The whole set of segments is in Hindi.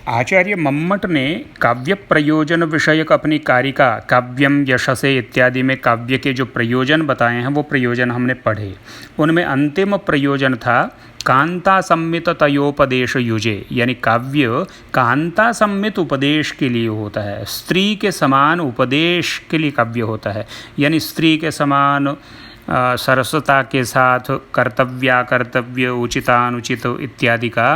आचार्य मम्मट ने काव्य प्रयोजन विषयक अपनी कारिका काव्यम यशसे इत्यादि में काव्य के जो प्रयोजन बताए हैं वो प्रयोजन हमने पढ़े। उनमें अंतिम प्रयोजन था कांता सम्मित तयोपदेश युजे, यानी काव्य कांता सम्मित उपदेश के लिए होता है, स्त्री के समान उपदेश के लिए काव्य होता है। यानी स्त्री के समान सरसता के साथ कर्तव्य उचितानुचित इत्यादि का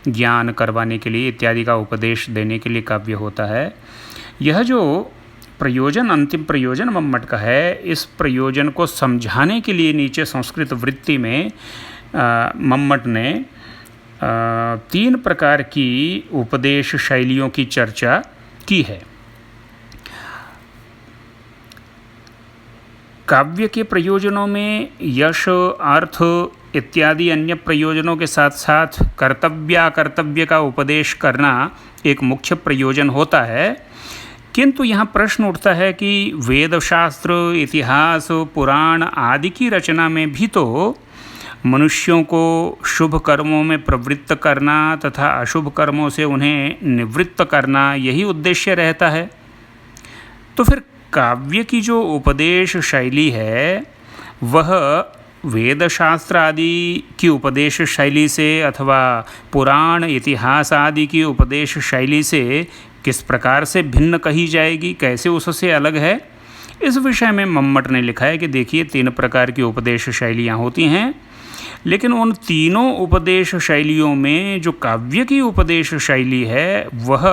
ज्ञान करवाने के लिए, इत्यादि का उपदेश देने के लिए काव्य होता है। यह जो प्रयोजन अंतिम प्रयोजन मम्मट का है, इस प्रयोजन को समझाने के लिए नीचे संस्कृत वृत्ति में मम्मट ने 3 प्रकार की उपदेश शैलियों की चर्चा की है। काव्य के प्रयोजनों में यश, अर्थ इत्यादि अन्य प्रयोजनों के साथ साथ कर्तव्य का उपदेश करना एक मुख्य प्रयोजन होता है। किंतु यहाँ प्रश्न उठता है कि वेदशास्त्र, इतिहास, पुराण आदि की रचना में भी तो मनुष्यों को शुभ कर्मों में प्रवृत्त करना तथा अशुभ कर्मों से उन्हें निवृत्त करना, यही उद्देश्य रहता है। तो फिर काव्य की जो उपदेश शैली है वह वेदशास्त्र आदि की उपदेश शैली से अथवा पुराण, इतिहास आदि की उपदेश शैली से किस प्रकार से भिन्न कही जाएगी, कैसे उससे अलग है, इस विषय में मम्मट ने लिखा है कि देखिए 3 प्रकार की उपदेश शैलियाँ होती हैं, लेकिन उन तीनों उपदेश शैलियों में जो काव्य की उपदेश शैली है वह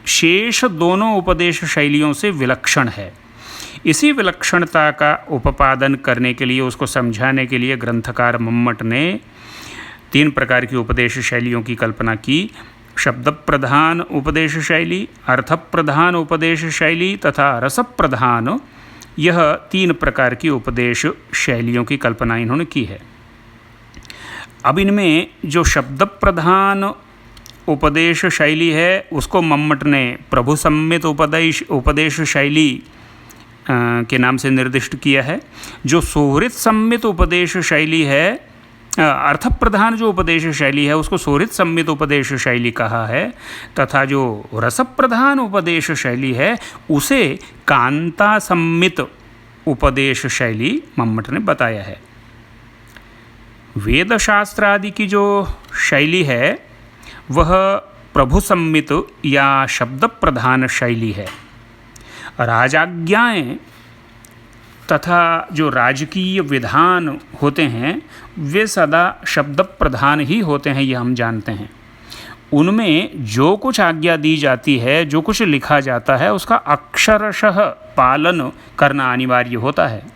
शेष दोनों उपदेश शैलियों से विलक्षण है। इसी विलक्षणता का उपादन करने के लिए, उसको समझाने के लिए ग्रंथकार मम्मट ने 3 प्रकार की उपदेश शैलियों की कल्पना की। शब्द प्रधान उपदेश शैली, अर्थ प्रधान उपदेश शैली तथा रस प्रधान, यह 3 प्रकार की उपदेश शैलियों की कल्पना इन्होंने की है। अब इनमें जो शब्द प्रधान उपदेश शैली है उसको मम्मट ने प्रभु सम्मित उपदेश शैली के नाम से निर्दिष्ट किया है। जो सुहृत सम्मित उपदेश शैली है, अर्थ प्रधान जो उपदेश शैली है उसको सुहृत सम्मित उपदेश शैली कहा है, तथा जो रस प्रधान उपदेश शैली है उसे कांता सम्मित उपदेश शैली मम्मट ने बताया है। वेदशास्त्र आदि की जो शैली है वह प्रभु सम्मित या शब्द प्रधान शैली है। राजाज्ञाएँ तथा जो राजकीय विधान होते हैं वे सदा शब्द प्रधान ही होते हैं, ये हम जानते हैं। उनमें जो कुछ आज्ञा दी जाती है, जो कुछ लिखा जाता है, उसका अक्षरशः पालन करना अनिवार्य होता है।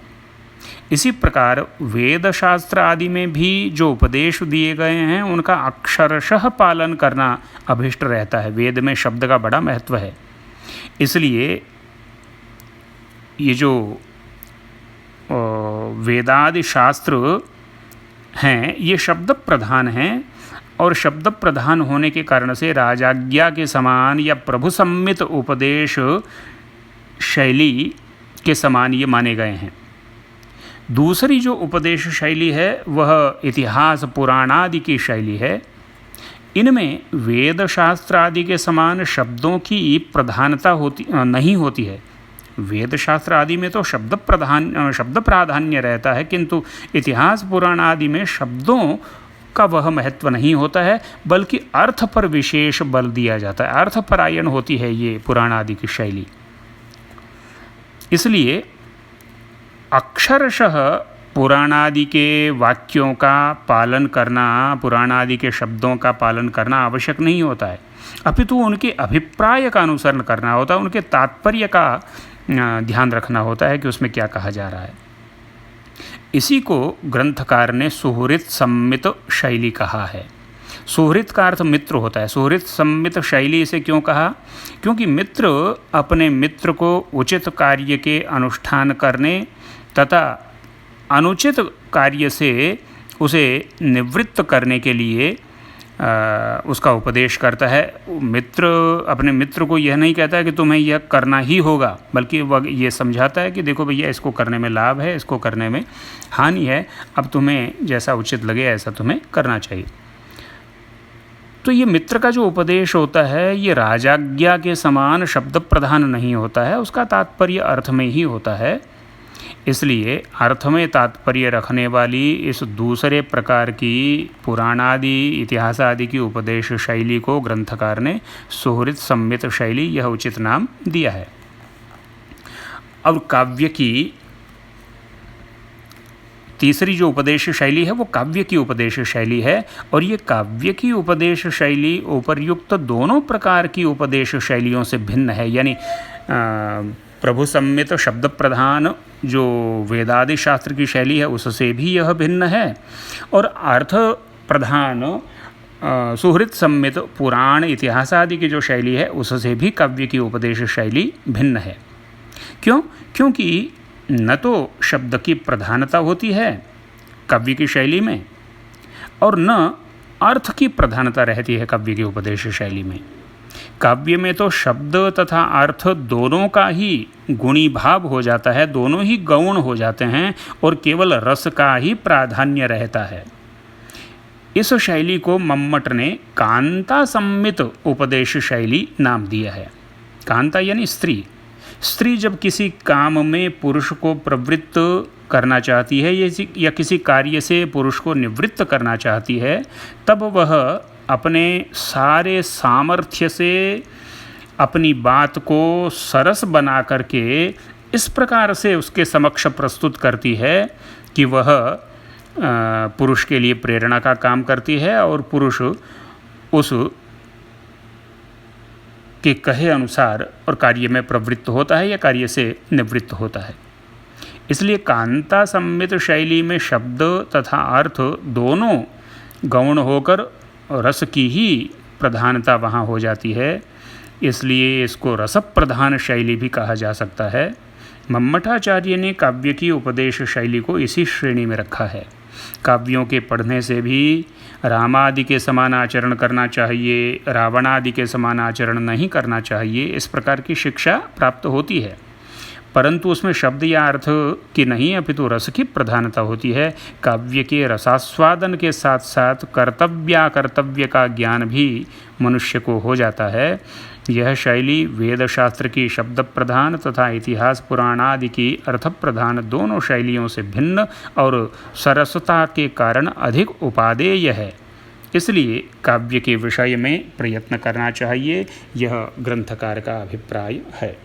इसी प्रकार वेदशास्त्र आदि में भी जो उपदेश दिए गए हैं उनका अक्षरशः पालन करना अभिष्ट रहता है। वेद में शब्द का बड़ा महत्व है, इसलिए ये जो वेदादि शास्त्र हैं ये शब्द प्रधान हैं, और शब्द प्रधान होने के कारण से राजाज्ञा के समान या प्रभु सम्मित उपदेश शैली के समान ये माने गए हैं। दूसरी जो उपदेश शैली है वह इतिहास, पुराण आदि की शैली है। इनमें वेद शास्त्र आदि के समान शब्दों की प्रधानता नहीं होती है। वेद शास्त्र आदि में तो शब्द प्राधान्य रहता है, किंतु इतिहास, पुराण आदि में शब्दों का वह महत्व नहीं होता है, बल्कि अर्थ पर विशेष बल दिया जाता है। अर्थपरायण होती है ये पुराण आदि की शैली। इसलिए अक्षरशः पुराण आदि के वाक्यों का पालन करना, पुराण आदि के शब्दों का पालन करना आवश्यक नहीं होता है, अपितु उनके अभिप्राय का अनुसरण करना होता है, उनके तात्पर्य का ध्यान रखना होता है कि उसमें क्या कहा जा रहा है। इसी को ग्रंथकार ने सुहृत सम्मित शैली कहा है। सुहृत का अर्थ मित्र होता है। सुहृत सम्मित शैली इसे क्यों कहा? क्योंकि मित्र अपने मित्र को उचित कार्य के अनुष्ठान करने तथा अनुचित कार्य से उसे निवृत्त करने के लिए उसका उपदेश करता है। मित्र अपने मित्र को यह नहीं कहता है कि तुम्हें यह करना ही होगा, बल्कि वह ये समझाता है कि देखो भैया, इसको करने में लाभ है, इसको करने में हानि है, अब तुम्हें जैसा उचित लगे ऐसा तुम्हें करना चाहिए। तो ये मित्र का जो उपदेश होता है ये राजाज्ञा के समान शब्द प्रधान नहीं होता है, उसका तात्पर्य अर्थ में ही होता है। इसलिए अर्थ में तात्पर्य रखने वाली इस दूसरे प्रकार की पुराणादि इतिहास आदि की उपदेश शैली को ग्रंथकार ने सुहृद सम्मित शैली यह उचित नाम दिया है। और काव्य की तीसरी जो उपदेश शैली है वो काव्य की उपदेश शैली है, और ये काव्य की उपदेश शैली उपर्युक्त दोनों प्रकार की उपदेश शैलियों से भिन्न है। यानी प्रभु सम्मित शब्द प्रधान जो वेदादि शास्त्र की शैली है उससे भी यह भिन्न है, और अर्थ प्रधान सुहृद सम्मित पुराण इतिहास आदि की जो शैली है उससे भी काव्य की उपदेश शैली भिन्न है। क्यों? क्योंकि न तो शब्द की प्रधानता होती है काव्य की शैली में, और न अर्थ की प्रधानता रहती है काव्य की उपदेश शैली में। काव्य में तो शब्द तथा अर्थ दोनों का ही गुणी भाव हो जाता है, दोनों ही गौण हो जाते हैं, और केवल रस का ही प्राधान्य रहता है। इस शैली को मम्मट ने कांता सम्मित उपदेश शैली नाम दिया है। कांता यानी स्त्री। स्त्री जब किसी काम में पुरुष को प्रवृत्त करना चाहती है या किसी कार्य से पुरुष को निवृत्त करना चाहती है, तब वह अपने सारे सामर्थ्य से अपनी बात को सरस बना करके इस प्रकार से उसके समक्ष प्रस्तुत करती है कि वह पुरुष के लिए प्रेरणा का काम करती है, और पुरुष उस के कहे अनुसार और कार्य में प्रवृत्त होता है या कार्य से निवृत्त होता है। इसलिए कांता सम्मित शैली में शब्द तथा अर्थ दोनों गौण होकर रस की ही प्रधानता वहाँ हो जाती है, इसलिए इसको रस प्रधान शैली भी कहा जा सकता है। मम्मटाचार्य ने काव्य की उपदेश शैली को इसी श्रेणी में रखा है। काव्यों के पढ़ने से भी रामादि के समान आचरण करना चाहिए, रावणादि के समान आचरण नहीं करना चाहिए, इस प्रकार की शिक्षा प्राप्त होती है, परंतु उसमें शब्द या अर्थ की नहीं अपितु रस की प्रधानता होती है। काव्य के रसास्वादन के साथ साथ कर्तव्याकर्तव्य का ज्ञान भी मनुष्य को हो जाता है। यह शैली वेद शास्त्र की शब्द प्रधान तथा इतिहास पुराण आदि की अर्थ प्रधान दोनों शैलियों से भिन्न और सरसता के कारण अधिक उपादेय है, इसलिए काव्य के विषय में प्रयत्न करना चाहिए, यह ग्रंथकार का अभिप्राय है।